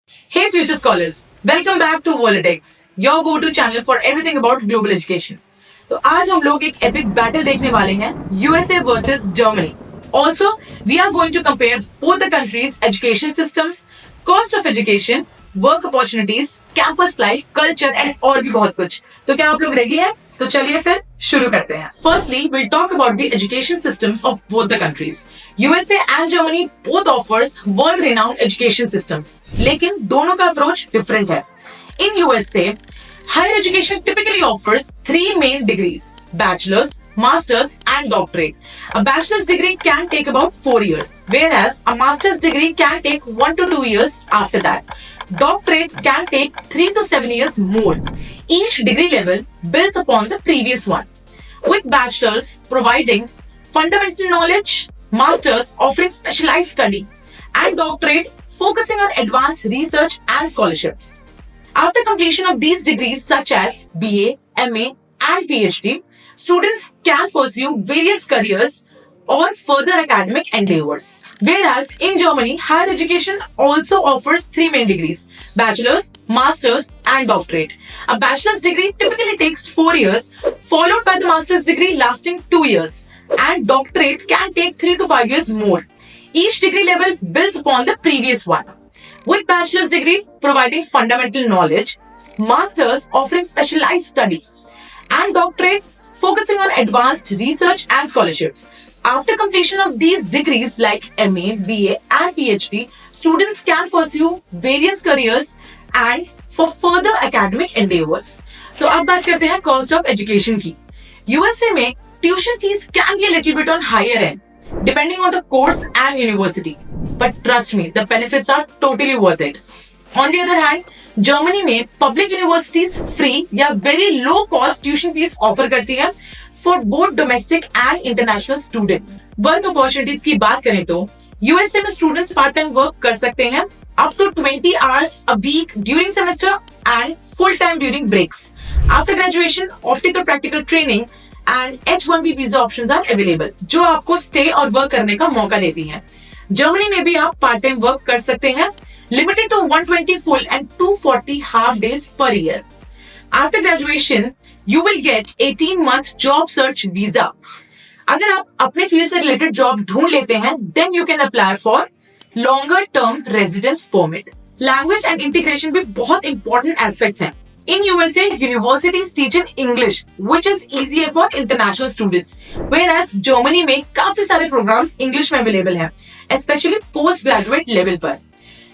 Hey future scholars, welcome back to Volitex, your go-to channel for everything about global education. तो आज हम लोग एक epic battle देखने वाले हैं USA versus Germany. Also, we are going to compare both the countries' education systems, cost of education, work opportunities, campus life, culture and और भी बहुत कुछ. तो क्या आप लोग ready हैं? तो चलिए फिर शुरू करते हैं. Firstly, we'll talk about the education systems of both the countries. USA and Germany both offers world-renowned education systems, लेकिन दोनों का approach different है. In USA, higher education typically offers three main degrees: bachelor's, master's, and doctorate. A bachelor's degree can take about 4 years, whereas a master's degree can take 1 to 2 years after that. Doctorate can take 3 to 7 years more. Each degree level builds upon the previous one, with bachelor's providing fundamental knowledge, master's offering specialized study, and doctorate focusing on advanced research and scholarships. After completion of these degrees such as BA, MA, and PhD, students can pursue various careers or further academic endeavors. Whereas in Germany, higher education also offers three main degrees: bachelor's, master's, and doctorate. A bachelor's degree typically takes 4 years, followed by the master's degree lasting 2 years, and doctorate can take 3 to 5 years more. Each degree level builds upon the previous one, with bachelor's degree providing fundamental knowledge, master's offering specialized study, and doctorate focusing on advanced research and scholarships. After completion of these degrees like MA, BA, and PhD, students can pursue various careers and for further academic endeavors. तो अब बात करते हैं cost of education की. USA में tuition fees can be a little bit on higher end, depending on the course and university. But trust me, the benefits are totally worth it. On the other hand, Germany में public universities free या very low cost tuition fees offer करती हैं for both domestic and international students. Work opportunities की बात करें तो USA में students part time work कर सकते हैं up to 20 hours a week during semester and full time during breaks. After graduation, optical practical training and H1B visa options are available, जो आपको stay और work करने का मौका देती हैं. Germany में भी आप part time work कर सकते हैं, limited to 120 full and 240 half days per year. After graduation, you will get 18-month job search visa. अगर आप अपने फील्ड से रिलेटेड जॉब ढूंढ लेते हैं, then you can apply for longer term residence permit. Language and integration भी बहुत important aspects हैं. In USA, universities teach in English, which is easier for international students. Whereas Germany में काफी सारे programs English में available हैं, especially postgraduate level पर.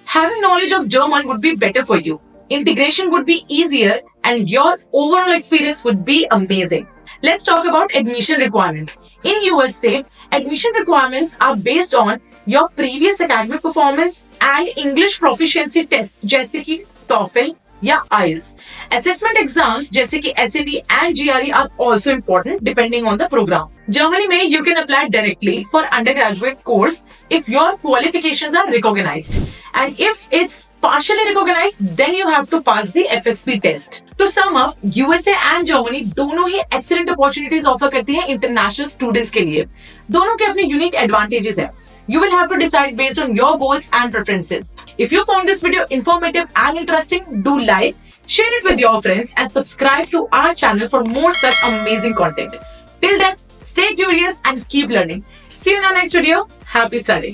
Having knowledge of German would be better for you. Integration would be easier and your overall experience would be amazing. Let's talk about admission requirements. In USA, admission requirements are based on your previous academic performance and English proficiency test जैसे कि TOEFL या IELTS. Assessment exams जैसे कि SAT and GRE are also important depending on the program. Germany में you can apply directly for undergraduate course if your qualifications are recognized. And if it's partially recognized, then you have to pass the FSP test. To sum up, USA and Germany दोनों ही excellent opportunities offer करती हैं international students के लिए. दोनों के अपने unique advantages हैं. You will have to decide based on your goals and preferences. If you found this video informative and interesting, do like, share it with your friends and subscribe to our channel for more such amazing content. Till then, stay curious and keep learning. See you in our next video. Happy studying.